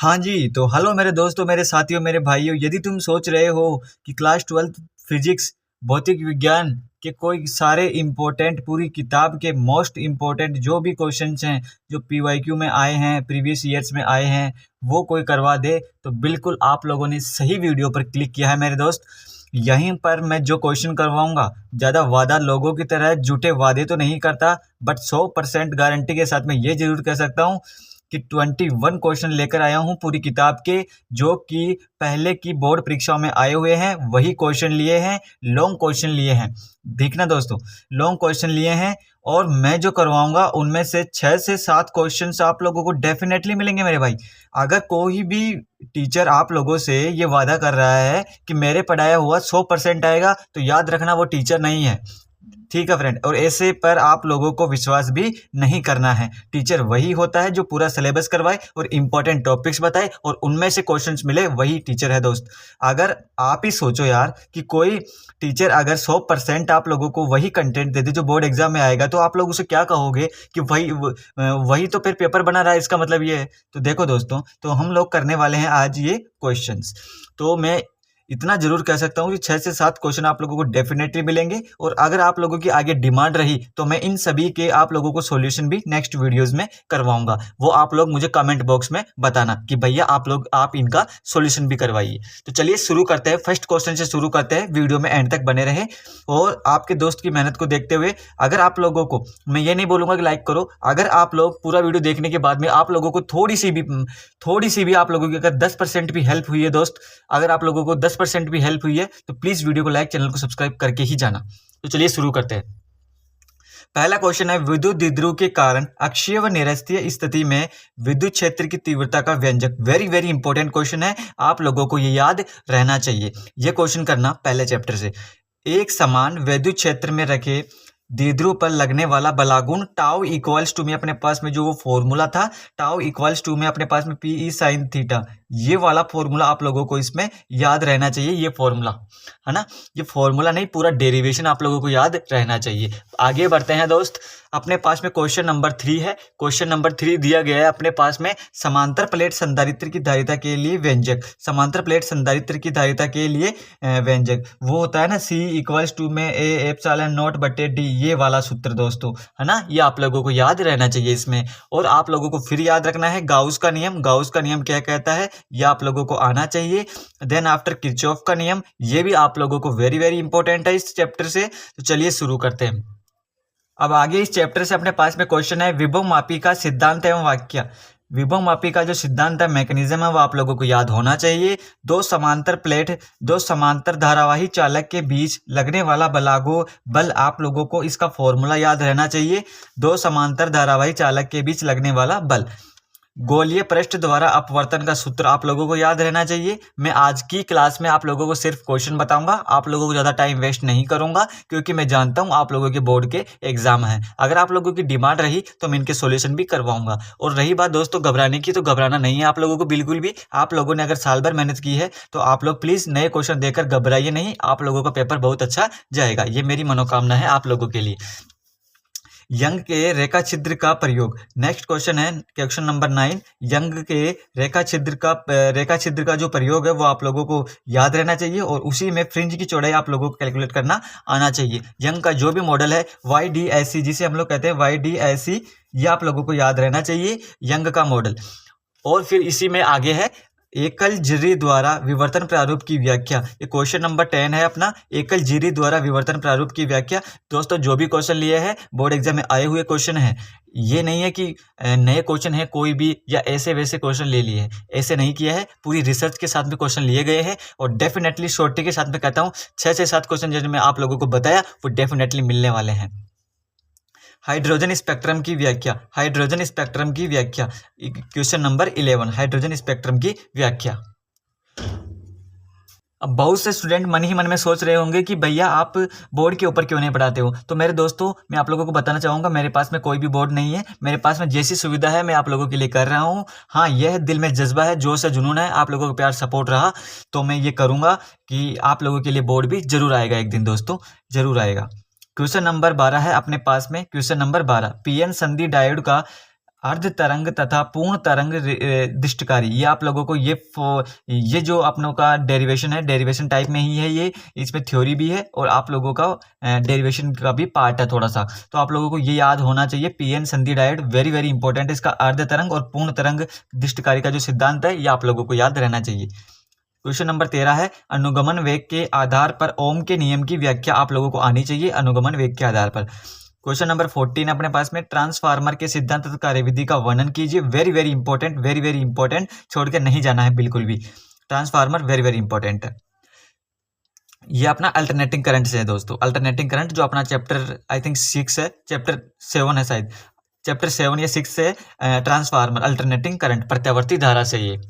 हाँ जी, तो हेलो मेरे दोस्तों, मेरे साथियों, मेरे भाइयों, यदि तुम सोच रहे हो कि क्लास 12th फिजिक्स, भौतिक विज्ञान के कोई सारे इम्पोर्टेंट पूरी किताब के मोस्ट इम्पोर्टेंट जो भी क्वेश्चंस हैं, जो पीवाईक्यू में आए हैं, प्रीवियस ईयर्स में आए हैं, वो कोई करवा दे, तो बिल्कुल आप लोगों ने सही वीडियो पर क्लिक किया है मेरे दोस्त। यहीं पर मैं जो क्वेश्चन करवाऊंगा, ज़्यादा वादा लोगों की तरह झूठे वादे तो नहीं करता, बट 100% गारंटी के साथ मैं ये जरूर कह सकता हूँ कि 21 क्वेश्चन लेकर आया हूँ पूरी किताब के, जो कि पहले की बोर्ड परीक्षाओं में आए हुए हैं, वही क्वेश्चन लिए हैं, लॉन्ग क्वेश्चन लिए हैं। देखना दोस्तों, लॉन्ग क्वेश्चन लिए हैं और मैं जो करवाऊंगा उनमें से 6 से 7 क्वेश्चन आप लोगों को डेफिनेटली मिलेंगे मेरे भाई। अगर कोई भी टीचर आप लोगों से ये वादा कर रहा है कि मेरे पढ़ाया हुआ 100% आएगा, तो याद रखना वो टीचर नहीं है। ठीक है फ्रेंड, और ऐसे पर आप लोगों को विश्वास भी नहीं करना है। टीचर वही होता है जो पूरा सिलेबस करवाए और इंपॉर्टेंट टॉपिक्स बताए और उनमें से क्वेश्चंस मिले, वही टीचर है दोस्त। अगर आप ही सोचो यार कि कोई टीचर अगर 100% आप लोगों को वही कंटेंट दे दे जो बोर्ड एग्जाम में आएगा, तो आप लोग उसे क्या कहोगे कि वही तो फिर पेपर बना रहा है, इसका मतलब ये है। तो देखो दोस्तों, तो हम लोग करने वाले हैं आज ये क्वेश्चंस। तो मैं इतना जरूर कह सकता हूँ कि 6 से 7 क्वेश्चन आप लोगों को डेफिनेटली मिलेंगे, और अगर आप लोगों की आगे डिमांड रही तो मैं इन सभी के आप लोगों को सॉल्यूशन भी नेक्स्ट वीडियोस में करवाऊंगा। वो आप लोग मुझे कमेंट बॉक्स में बताना कि भैया आप इनका सॉल्यूशन भी करवाइए। तो चलिए शुरू करते हैं, फर्स्ट क्वेश्चन से शुरू करते हैं। वीडियो में एंड तक बने रहे और आपके दोस्त की मेहनत को देखते हुए, अगर आप लोगों को, मैं ये नहीं बोलूंगा कि लाइक करो, अगर आप लोग पूरा वीडियो देखने के बाद में आप लोगों को थोड़ी सी भी आप लोगों की अगर 10% भी हेल्प हुई है दोस्त, अगर आप लोगों को 10% भी हेल्प हुई है, तो प्लीज वीडियो को लाइक, चैनल को सब्सक्राइब करके ही जाना। तो चलिए शुरू करते हैं। पहला क्वेश्चन है, विद्युत द्विध्रुव के कारण अक्षीय व निरस्तीय स्थिति में विद्युत क्षेत्र की तीव्रता का व्यंजक। वेरी वेरी इंपॉर्टेंट क्वेश्चन है, आप लोगों को ये याद रहना चाहिए। ये क्वेश्चन करना पहले चैप्टर से। एक समान विद्युत क्षेत्र में रखे द्विध्रुव पर लगने वाला बलागुण टाउ इक्वल्स टू में अपने पास में जो वो फॉर्मूला था, टाउ इक्वल्स टू में अपने पास में पी ई साइन थीटा, ये वाला फॉर्मूला आप लोगों को इसमें याद रहना चाहिए। ये फॉर्मूला है ना, ये फॉर्मूला नहीं, पूरा डेरिवेशन आप लोगों को याद रहना चाहिए। आगे बढ़ते हैं दोस्त, अपने पास में क्वेश्चन नंबर 3 है। क्वेश्चन नंबर 3 दिया गया है अपने पास में, समांतर प्लेट संधारित्र की धारिता के लिए व्यंजक। समांतर प्लेट संधारित्र की धारिता के लिए व्यंजक वो होता है ना, C इक्वल्स टू में ए एप्सिलॉन नॉट बटे डी, ये वाला सूत्र दोस्तों, है ना। ये आप लोगों को याद रहना चाहिए इसमें। और आप लोगों को फिर याद रखना है गाउस का नियम। गाउस का नियम क्या कहता है, ये आप लोगों को आना चाहिए। देन आफ्टर किरचॉफ का नियम, ये भी आप लोगों को वेरी वेरी इंपॉर्टेंट है इस चैप्टर से। तो चलिए शुरू करते हैं। अब आगे इस चैप्टर से अपने पास में क्वेश्चन है, विभव मापी का सिद्धांत एवं वाक्य। विभव मापी का जो सिद्धांत है, मैकेनिज्म है, वो आप लोगों को याद होना चाहिए। दो समांतर धारावाही चालक के बीच लगने वाला बलागु बल, आप लोगों को इसका फॉर्मूला याद रहना चाहिए। दो समांतर धारावाही चालक के बीच लगने वाला बल। गोलीय पृष्ठ द्वारा अपवर्तन का सूत्र आप लोगों को याद रहना चाहिए। मैं आज की क्लास में आप लोगों को सिर्फ क्वेश्चन बताऊंगा, आप लोगों को ज़्यादा टाइम वेस्ट नहीं करूंगा, क्योंकि मैं जानता हूं आप लोगों के बोर्ड के एग्जाम हैं। अगर आप लोगों की डिमांड रही तो मैं इनके सॉल्यूशन भी करवाऊंगा। और रही बात दोस्तों घबराने की, तो घबराना नहीं है आप लोगों को बिल्कुल भी। आप लोगों ने अगर साल भर मेहनत की है तो आप लोग प्लीज़ नए क्वेश्चन देकर घबराइए नहीं, आप लोगों का पेपर बहुत अच्छा जाएगा, ये मेरी मनोकामना है आप लोगों के लिए। यंग के रेखा छिद्र का प्रयोग। नेक्स्ट क्वेश्चन है क्वेश्चन नंबर 9। यंग के रेखा छिद्र का जो प्रयोग है वो आप लोगों को याद रहना चाहिए, और उसी में फ्रिंज की चौड़ाई आप लोगों को कैलकुलेट करना आना चाहिए। यंग का जो भी मॉडल है YDSC, जिसे हम लोग कहते हैं YDSC, ये आप लोगों को याद रहना चाहिए, यंग का मॉडल। और फिर इसी में आगे है एकल झिर्री द्वारा विवर्तन प्रारूप की व्याख्या। ये क्वेश्चन नंबर 10 है अपना, एकल झिर्री द्वारा विवर्तन प्रारूप की व्याख्या। दोस्तों जो भी क्वेश्चन लिए हैं बोर्ड एग्जाम में आए हुए क्वेश्चन है, ये नहीं है कि नए क्वेश्चन है कोई भी या ऐसे वैसे क्वेश्चन ले लिए हैं, ऐसे नहीं किया है, पूरी रिसर्च के साथ में क्वेश्चन लिए गए हैं। और डेफिनेटली शॉर्टी के साथ में कहता हूँ 6 से 7 क्वेश्चन जो मैं आप लोगों को बताया वो डेफिनेटली मिलने वाले हैं। हाइड्रोजन स्पेक्ट्रम की व्याख्या। हाइड्रोजन स्पेक्ट्रम की व्याख्या, क्वेश्चन नंबर 11, हाइड्रोजन स्पेक्ट्रम की व्याख्या। अब बहुत से स्टूडेंट मन ही मन में सोच रहे होंगे कि भैया आप बोर्ड के ऊपर क्यों नहीं पढ़ाते हो। तो मेरे दोस्तों, मैं आप लोगों को बताना चाहूँगा, मेरे पास में कोई भी बोर्ड नहीं है, मेरे पास में जैसी सुविधा है मैं आप लोगों के लिए कर रहा हूँ। हाँ, यह दिल में जज्बा है, जोश है, जुनून है, आप लोगों का प्यार सपोर्ट रहा तो मैं ये करूँगा कि आप लोगों के लिए बोर्ड भी जरूर आएगा एक दिन दोस्तों, जरूर आएगा। क्वेश्चन नंबर 12 है अपने पास में, क्वेश्चन नंबर 12, PN संधि डायोड का अर्ध तरंग तथा पूर्ण तरंग दृष्टिकारी। ये आप लोगों को ये जो आप लोगों का डेरिवेशन है, डेरिवेशन टाइप में ही है ये, इसमें थ्योरी भी है और आप लोगों का डेरिवेशन का भी पार्ट है थोड़ा सा, तो आप लोगों को ये याद होना चाहिए। पीएन संधि डायोड वेरी वेरी इंपॉर्टेंट है। इसका अर्ध तरंग और पूर्ण तरंग दृष्टिकारी का जो सिद्धांत है ये आप लोगों को याद रहना चाहिए। क्वेश्चन नंबर 13 है, अनुगमन वेग के आधार पर ओम के नियम की व्याख्या आप लोगों को आनी चाहिए, अनुगमन वेग के आधार पर। क्वेश्चन नंबर 14 अपने पास में, ट्रांसफार्मर के सिद्धांत तथा कार्यविधि का वर्णन कीजिए। Very very important, very very important, छोड़ के नहीं जाना है बिल्कुल भी। ट्रांसफार्मर वेरी वेरी इंपॉर्टेंट है। ये अपना अल्टरनेटिंग करंट से है दोस्तों, अल्टरनेटिंग करंट जो अपना चैप्टर आई थिंक 6 है, चैप्टर 7 है शायद, चैप्टर 7 या 6 से ट्रांसफार्मर अल्टरनेटिंग करंट प्रत्यावर्ती धारा से ये।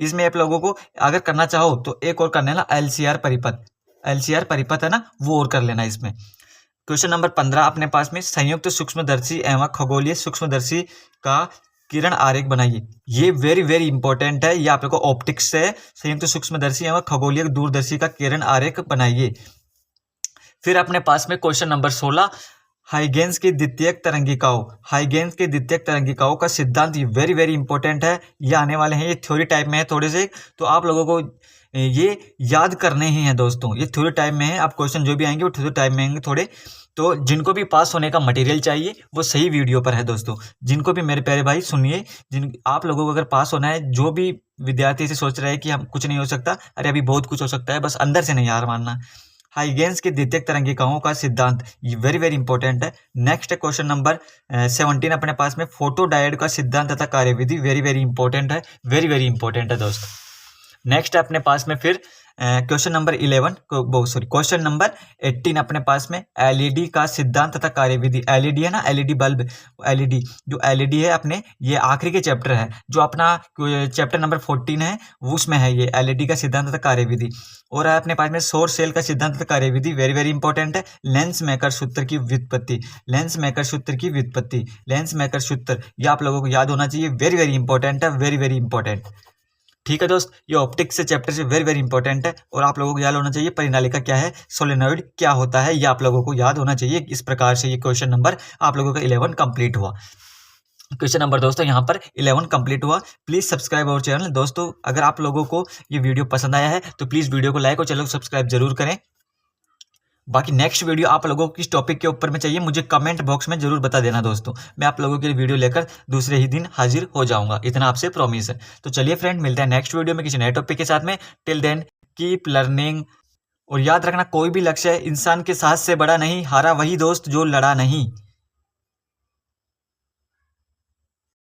इसमें आप लोगों को अगर करना चाहो तो एक और कर लेना, एलसीआर परिपथ, एलसीआर परिपथ है ना, वो और कर लेना इसमें। क्वेश्चन नंबर 15 अपने पास में, संयुक्त सूक्ष्मदर्शी एवं खगोलीय सूक्ष्मदर्शी का किरण आरेख बनाइए। ये वेरी वेरी इंपॉर्टेंट है, ये आप लोगों को ऑप्टिक्स से संयुक्त सूक्ष्मदर्शी एवं खगोलीय दूरदर्शी का किरण आरेख बनाइए। फिर अपने पास में क्वेश्चन नंबर 16, हाइगेंस की द्वितीयक तरंगिकाओं, हाइगेंस की द्वितीयक तरंगिकाओं का सिद्धांत, ये वेरी वेरी इंपॉर्टेंट है। ये आने वाले हैं, ये थ्योरी टाइप में है थोड़े से, तो आप लोगों को ये याद करने ही हैं दोस्तों। ये थ्योरी टाइप में है, आप क्वेश्चन जो भी आएंगे वो थ्योरी टाइप में आएंगे थोड़े। तो जिनको भी पास होने का मटेरियल चाहिए वो सही वीडियो पर है दोस्तों। जिनको भी मेरे प्यारे भाई सुनिए, आप लोगों को अगर पास होना है, जो भी विद्यार्थी से सोच रहे हैं कि हम कुछ नहीं हो सकता, अरे अभी बहुत कुछ हो सकता है, बस अंदर से नहीं हार मानना। हाइगेंस की द्वितीयक तरंगिकाओं का सिद्धांत, ये वेरी वेरी इंपॉर्टेंट है। नेक्स्ट क्वेश्चन नंबर 17 अपने पास में, फोटो डायोड का सिद्धांत तथा कार्यविधि, वेरी वेरी इंपॉर्टेंट है, वेरी वेरी इंपॉर्टेंट है दोस्तों। नेक्स्ट अपने पास में फिर क्वेश्चन नंबर 18 अपने पास में, एलईडी का सिद्धांत तथा कार्यविधि। एलईडी है ना, एलईडी बल्ब, एलईडी जो एलईडी है अपने, ये आखिरी के चैप्टर है, जो अपना चैप्टर नंबर 14 है उसमें है ये एलईडी का सिद्धांत तथा कार्यविधि। और अपने पास में सौर सेल का सिद्धांत तथा कार्यविधि, वेरी वेरी इंपॉर्टेंट है। लेंस मेकर सूत्र की व्युत्पत्ति, लेंस मेकर सूत्र की व्युत्पत्ति, लेंस मेकर सूत्र, ये आप लोगों को याद होना चाहिए, वेरी वेरी इंपॉर्टेंट है, वेरी वेरी इंपॉर्टेंट। ठीक है दोस्त, ये ऑप्टिक्स से चैप्टर से वेरी वेरी इंपॉर्टेंट है। और आप लोगों को याद होना चाहिए परिनालिका क्या है, सोलेनॉइड क्या होता है, ये आप लोगों को याद होना चाहिए। इस प्रकार से ये क्वेश्चन नंबर आप लोगों का 11 कंप्लीट हुआ। क्वेश्चन नंबर दोस्तों यहाँ पर 11 कंप्लीट हुआ। प्लीज़ सब्सक्राइब अवर चैनल दोस्तों। अगर आप लोगों को ये वीडियो पसंद आया है तो प्लीज़ वीडियो को लाइक और चैनल को सब्सक्राइब जरूर करें। बाकी नेक्स्ट वीडियो आप लोगों को किस टॉपिक के ऊपर में चाहिए मुझे कमेंट बॉक्स में जरूर बता देना दोस्तों। मैं आप लोगों के लिए वीडियो लेकर दूसरे ही दिन हाजिर हो जाऊंगा, इतना आपसे प्रॉमिस है। तो चलिए फ्रेंड, मिलते हैं नेक्स्ट वीडियो में किसी नए टॉपिक के साथ में। Till then keep learning. और याद रखना, कोई भी लक्ष्य इंसान के साहस से बड़ा नहीं, हारा वही दोस्त जो लड़ा नहीं।